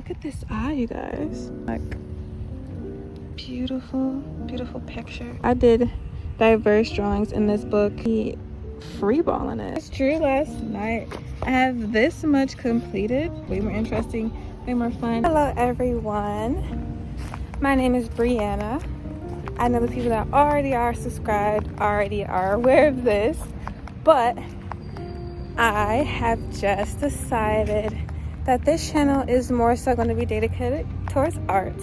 Look at this eye, you guys. Like, beautiful, beautiful picture. I did diverse drawings in this book. He freeballing it. It's true last night. I have this much completed. Way more interesting, way more fun. Hello everyone. My name is Brianna. I know the people that already are subscribed already are aware of this, but I have just decided that this channel is more so going to be dedicated towards art,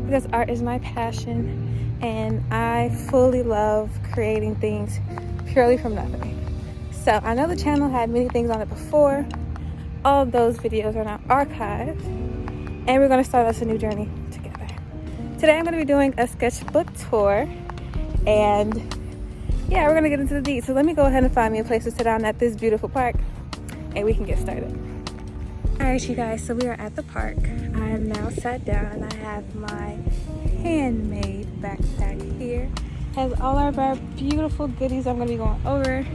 because art is my passion and I fully love creating things purely from nothing. So I know the channel had many things on it before. All of those videos are now archived, and we're going to start us a new journey together. Today I'm going to be doing a sketchbook tour, and yeah, we're going to get into the deets. So let me go ahead and find me a place to sit down at this beautiful park and we can get started. Alright you guys, so we are at the park. I am now sat down and I have my handmade backpack here. It has all of our beautiful goodies I'm going to be going over.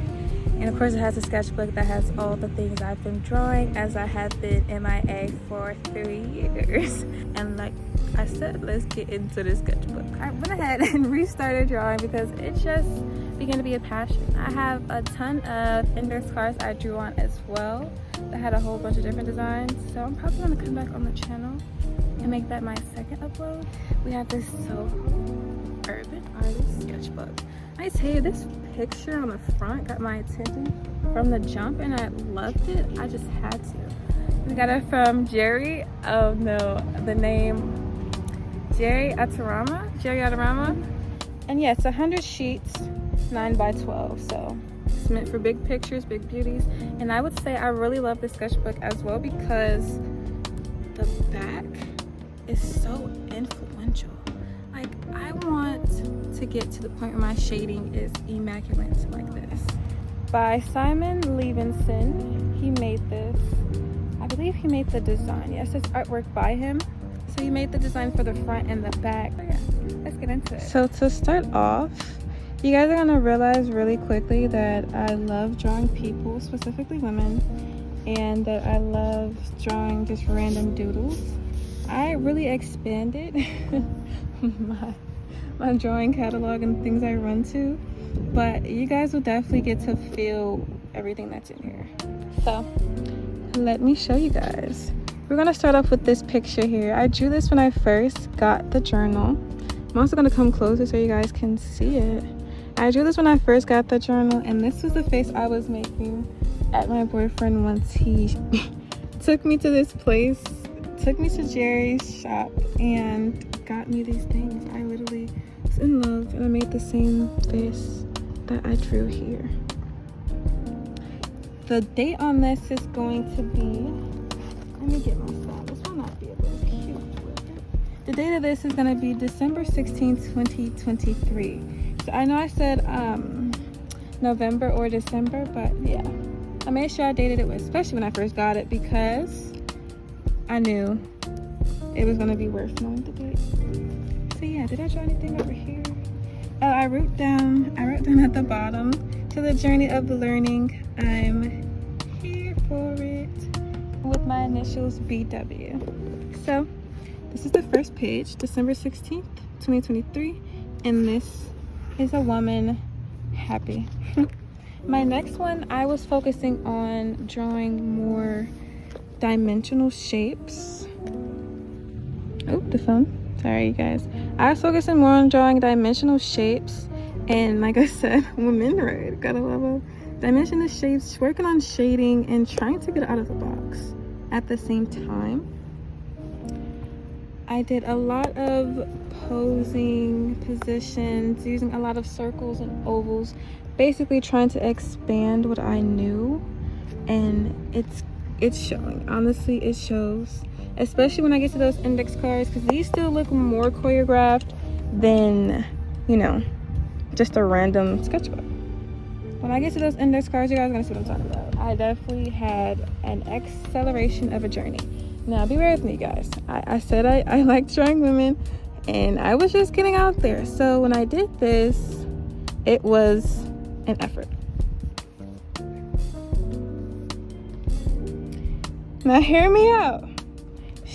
And of course it has a sketchbook that has all the things I've been drawing, as I have been MIA for 3 years. And like I said, let's get into the sketchbook. I went ahead and restarted drawing because it just began to be a passion. I have a ton of index cards I drew on as well that had a whole bunch of different designs. So I'm probably going to come back on the channel and make that my second upload. We have this Soho Urban Artist Sketchbook. I tell you, this picture on the front got my attention from the jump and I loved it. I just had to. We got it from Jerry. Oh no, the name Jerry Artarama. And yeah, it's 100 sheets, 9 by 12. So it's meant for big pictures, big beauties. And I would say I really love this sketchbook as well because the back is so influential. Like, I want to get to the point where my shading is immaculate like this. By Simon Levinson, he made this. I believe he made the design. Yes, it's artwork by him. So he made the design for the front and the back. So yeah, let's get into it. So to start off, you guys are gonna realize really quickly that I love drawing people, specifically women, and that I love drawing just random doodles. I really expanded my drawing catalog and things I run to, but you guys will definitely get to feel everything that's in here. So let me show you guys. We're gonna start off with this picture here. I drew this when I first got the journal. I'm also gonna come closer so you guys can see it. I drew this when I first got the journal, and this was the face I was making at my boyfriend once he took me to this place, took me to Jerry's shop and got me these things. I literally was in love and I made the same face that I drew here. The date on this is going to be, let me get my style. This will not be a little cute. The date of this is going to be December 16th, 2023. So I know I said November or December, but yeah. I made sure I dated it with, especially when I first got it, because I knew it was going to be worth knowing the date. So yeah, did I draw anything over here? Oh, I wrote down at the bottom, to the journey of learning, I'm here for it, with my initials BW. So this is the first page, December 16th, 2023, and this is a woman happy. My next one, I was focusing on drawing more dimensional shapes. Oh, the phone. Sorry, you guys. I was focusing more on drawing dimensional shapes, and like I said, women, right? Gotta love them. Dimensional shapes, working on shading and trying to get out of the box at the same time. I did a lot of posing positions, using a lot of circles and ovals, basically trying to expand what I knew, and it's showing. Honestly, it shows, especially when I get to those index cards, because these still look more choreographed than, you know, just a random sketchbook. When I get to those index cards, you guys are gonna see what I'm talking about. I definitely had an acceleration of a journey. Now beware with me, guys. I said I liked drawing women, and I was just getting out there. So when I did this, it was an effort. Now hear me out.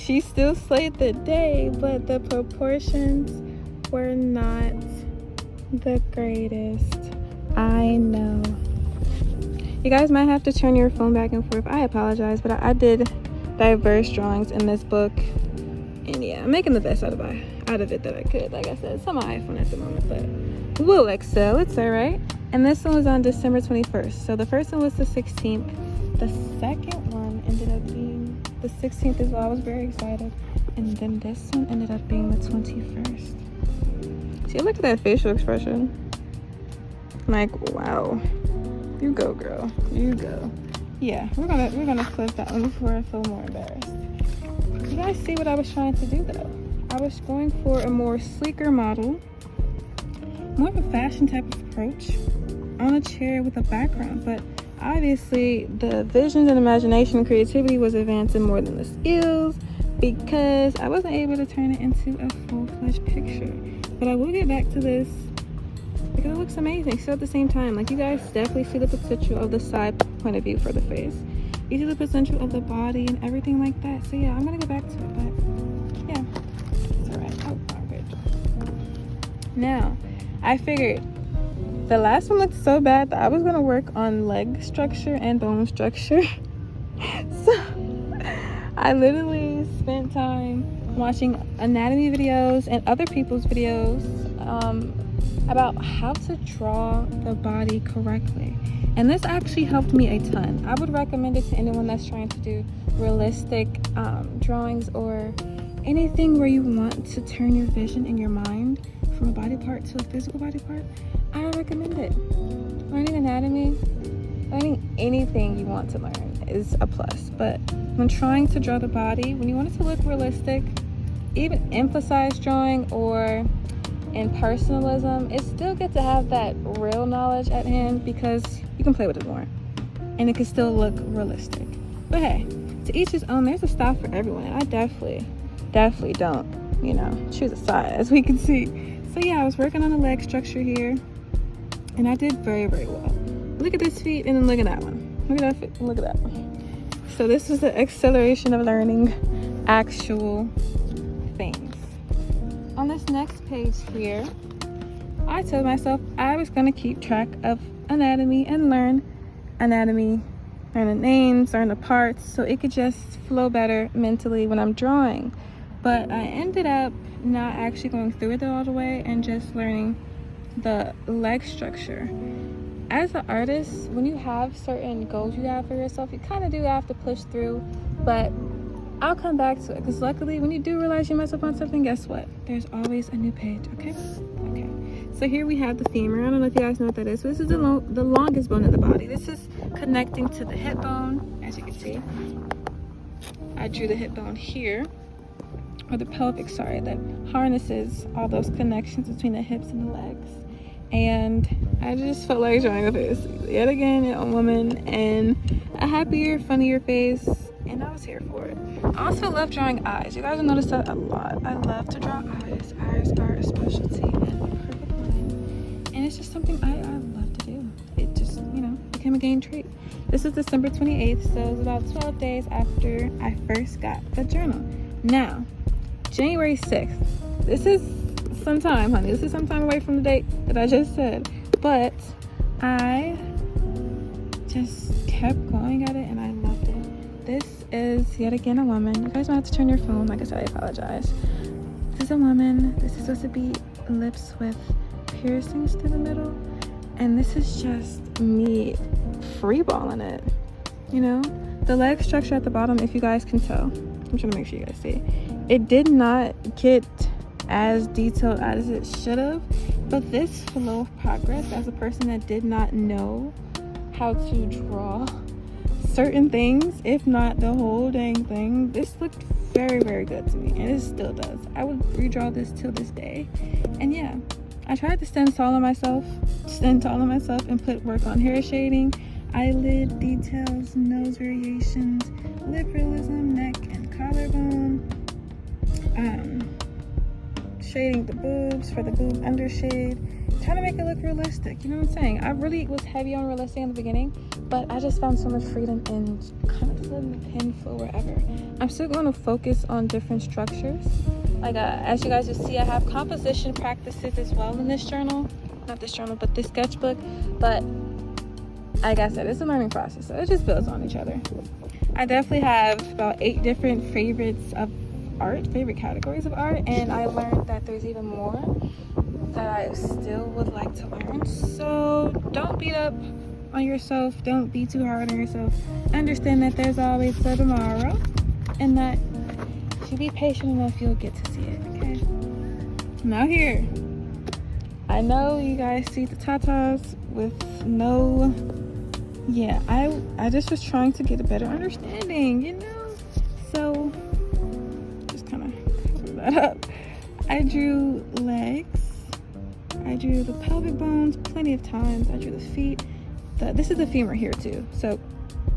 she still slayed the day, but the proportions were not the greatest. I know. You guys might have to turn your phone back and forth. I apologize, but I did diverse drawings in this book. And yeah, I'm making the best out of it that I could. Like I said, it's on my iPhone at the moment, but we'll excel. It's all right. And this one was on December 21st. So the first one was the 16th. The second one ended up being the 16th as well. I was very excited. And then this one ended up being the 21st. See, look at that facial expression. Like, wow. You go, girl. You go. Yeah, we're gonna flip that one before I feel more embarrassed. You guys see what I was trying to do though? I was going for a more sleeker model, more of a fashion type of approach on a chair with a background, but obviously the visions and imagination and creativity was advancing more than the skills because I wasn't able to turn it into a full-fledged picture. But I will get back to this because it looks amazing. So at the same time, like, you guys definitely see the potential of the side point of view for the face. You see the potential of the body and everything like that. So yeah, I'm gonna go back to it, but yeah, it's all right. Oh, good. Now, I figured the last one looked so bad that I was gonna work on leg structure and bone structure. So I literally spent time watching anatomy videos and other people's videos about how to draw the body correctly. And this actually helped me a ton. I would recommend it to anyone that's trying to do realistic drawings or anything where you want to turn your vision in your mind from a body part to a physical body part. I recommend it. Learning anatomy, learning anything you want to learn is a plus. But when trying to draw the body, when you want it to look realistic, even emphasize drawing or in personalism, it's still good to have that real knowledge at hand because you can play with it more and it can still look realistic. But hey, to each his own. There's a style for everyone, and I definitely don't, choose a side, as we can see. So yeah, I was working on the leg structure here and I did very, very well. Look at this feet and then look at that one. Look at that feet and look at that one. So this is the acceleration of learning actual things. On this next page here, I told myself I was going to keep track of anatomy and learn anatomy, learn the names, learn the parts, so it could just flow better mentally when I'm drawing. But I ended up not actually going through it all the way and just learning the leg structure. As an artist, when you have certain goals you have for yourself, you kind of do have to push through, but I'll come back to it because luckily when you do realize you mess up on something, guess what? There's always a new page, okay? Okay. So here we have the femur. I don't know if you guys know what that is. So this is the longest bone in the body. This is connecting to the hip bone, as you can see. I drew the hip bone here, or the pelvic, sorry, that harnesses all those connections between the hips and the legs. And I just felt like drawing a face yet again, a woman, and a happier, funnier face. And I was here for it. I also love drawing eyes. You guys will notice that a lot. I love to draw eyes. Eyes are a specialty and perfect line. And it's just something I love to do. It just, became a game trait. This is December 28th, so it was about 12 days after I first got the journal. Now, January 6th. This is some time, honey. This is some time away from the date that I just said. But I just kept going at it and I loved it. This is yet again a woman. You guys don't have to turn your phone. Like I said, I apologize. This is a woman. This is supposed to be lips with piercings through the middle. And this is just me freeballing it. The leg structure at the bottom, if you guys can tell. I'm trying to make sure you guys see. It did not get as detailed as it should have. But this flow of progress, as a person that did not know how to draw certain things, if not the whole dang thing, this looked very, very good to me, and it still does. I would redraw this till this day. And yeah, I tried to stand tall on myself and put work on hair shading, eyelid details, nose variations, lip realism, neck and collarbone, shading the boobs for the boob undershade, trying to make it look realistic. You know what I'm saying? I really was heavy on realistic in the beginning, but I just found so much freedom in kind of just letting the pen flow wherever. I'm still going to focus on different structures. Like as you guys will see, I have composition practices as well in this journal. Not this journal, but this sketchbook. But like I said, it's a learning process, so it just builds on each other. I definitely have about 8 different favorites of art, favorite categories of art, and I learned that there's even more that I still would like to learn. So don't beat up on yourself, don't be too hard on yourself. Understand that there's always a tomorrow, and that if you be patient enough, you'll get to see it. Okay, now here, I know you guys see the tatas with no, yeah, I just was trying to get a better understanding, you know, so just kind of cover that up. I drew legs, I drew the pelvic bones plenty of times, I drew the feet. This is the femur here too, so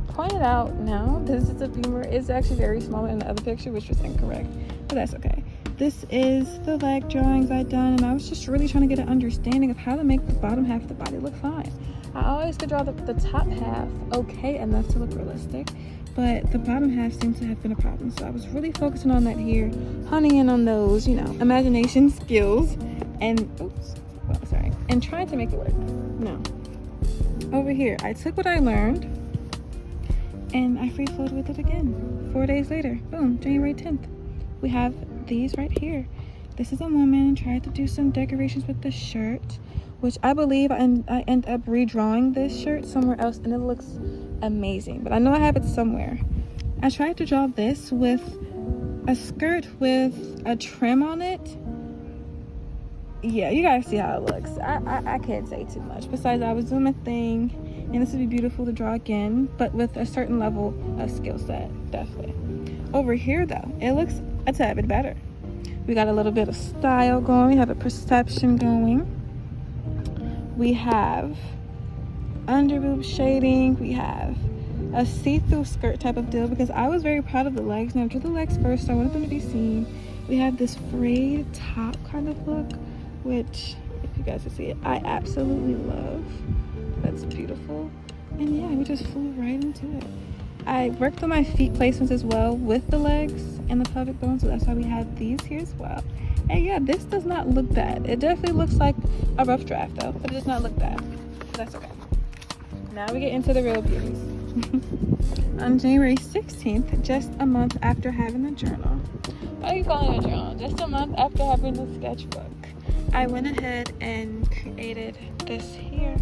pointed out now, this is the femur. It's actually very small in the other picture, which was incorrect, but that's okay. This is the leg drawings I'd done, and I was just really trying to get an understanding of how to make the bottom half of the body look fine. I always could draw the top half okay enough to look realistic, but the bottom half seemed to have been a problem, so I was really focusing on that here, honing in on those, you know, imagination skills, and and trying to make it work. No. Over here, I took what I learned and I free flowed with it again. 4 days later, boom, January 10th. We have these right here. This is a woman, tried to do some decorations with the shirt, which I believe I end up redrawing this shirt somewhere else, and it looks amazing, but I know I have it somewhere. I tried to draw this with a skirt with a trim on it. Yeah, you guys see how it looks. I can't say too much. Besides, I was doing my thing, and this would be beautiful to draw again, but with a certain level of skill set, definitely. Over here, though, it looks a tad bit better. We got a little bit of style going. We have a perception going. We have under boob shading. We have a see-through skirt type of deal, because I was very proud of the legs. Now, I drew the legs first, so I wanted them to be seen. We have this frayed top kind of look, which, if you guys can see it, I absolutely love. That's beautiful. And yeah, we just flew right into it. I worked on my feet placements as well with the legs and the pelvic bones, so that's why we have these here as well. And yeah, this does not look bad. It definitely looks like a rough draft though, but it does not look bad. That's okay. Now we get into the real beauties. On January 16th, just a month after having the journal. What are you calling a journal? Just a month after having the sketchbook, I went ahead and created this here.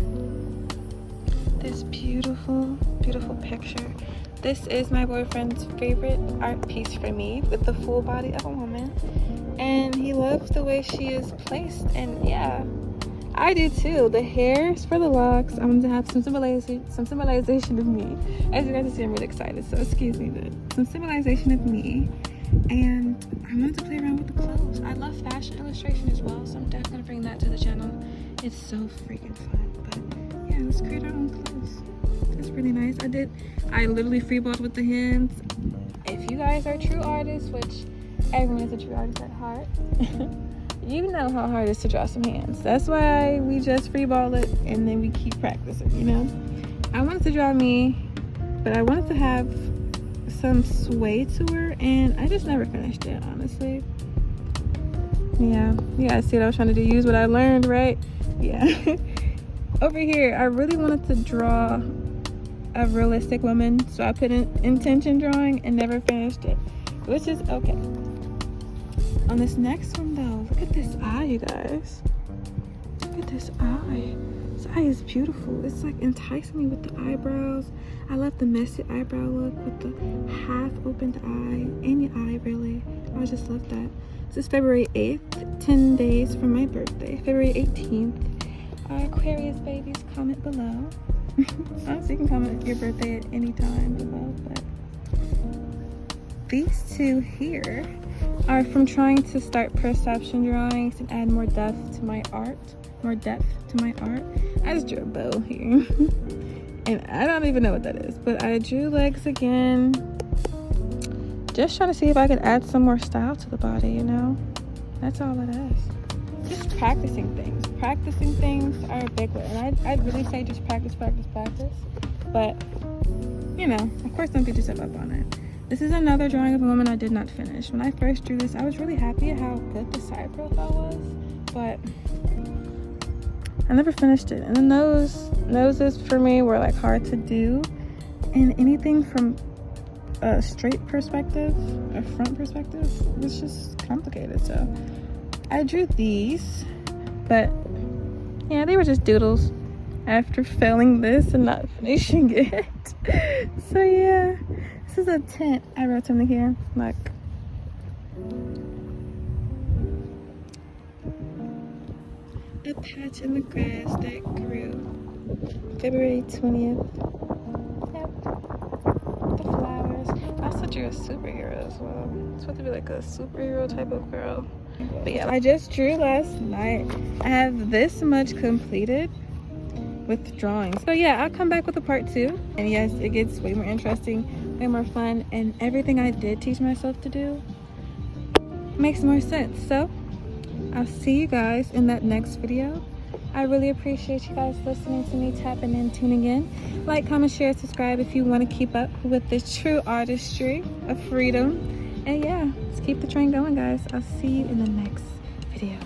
This beautiful, beautiful picture. This is my boyfriend's favorite art piece for me, with the full body of a woman. And he loves the way she is placed, and yeah, I do too. The hair is for the locks. I'm gonna have some symbolization of me. As you guys can see, I'm really excited, so excuse me, but some symbolization of me. And I wanted to play around with the clothes. I love fashion illustration as well, so I'm definitely gonna bring that to the channel. It's so freaking fun. But yeah, let's create our own clothes. That's really nice. I literally freeballed with the hands. If you guys are true artists, which everyone is a true artist at heart, you know how hard it is to draw some hands. That's why we just freeball it and then we keep practicing, you know? I wanted to draw me, but I wanted to have some sway to her, and I just never finished it, honestly. Yeah, you guys see what I was trying to do? Use what I learned, right? Yeah. Over here, I really wanted to draw a realistic woman, so I put in intention drawing and never finished it, which is okay. On this next one though, look at this eye, you guys. Look at this eye. This eye is beautiful. It's like enticing me with the eyebrows. I love the messy eyebrow look with the half opened eye, any eye really. I just love that. This is February 8th, 10 days from my birthday. February 18th. Our Aquarius babies, comment below. Honestly, you can comment your birthday at any time below, but these two here are from trying to start perception drawings and add more depth to my art. I just drew a bow here. And I don't even know what that is, but I drew legs again. Just trying to see if I could add some more style to the body, you know? That's all it is. Just practicing things. Practicing things are a big one. And I'd really say just practice. But you know, of course, don't beat yourself up on it. This is another drawing of a woman I did not finish. When I first drew this, I was really happy at how good the side profile was, but I never finished it. And the noses for me were like hard to do, and anything from a straight perspective, a front perspective, was just complicated. So I drew these, but yeah, they were just doodles after failing this and not finishing it. So yeah, this is a tent. I wrote something here like a patch in the grass that grew February 20th. Yep, the flowers. I also drew a superhero as well. It's supposed to be like a superhero type of girl. But yeah, I just drew last night. I have this much completed with drawings. So yeah, I'll come back with a part 2. And yes, it gets way more interesting, way more fun, and everything I did teach myself to do makes more sense. So I'll see you guys in that next video. I really appreciate you guys listening to me, tapping in, tuning in. Like, comment, share, subscribe if you want to keep up with this true artistry of freedom. And yeah, let's keep the train going, guys. I'll see you in the next video.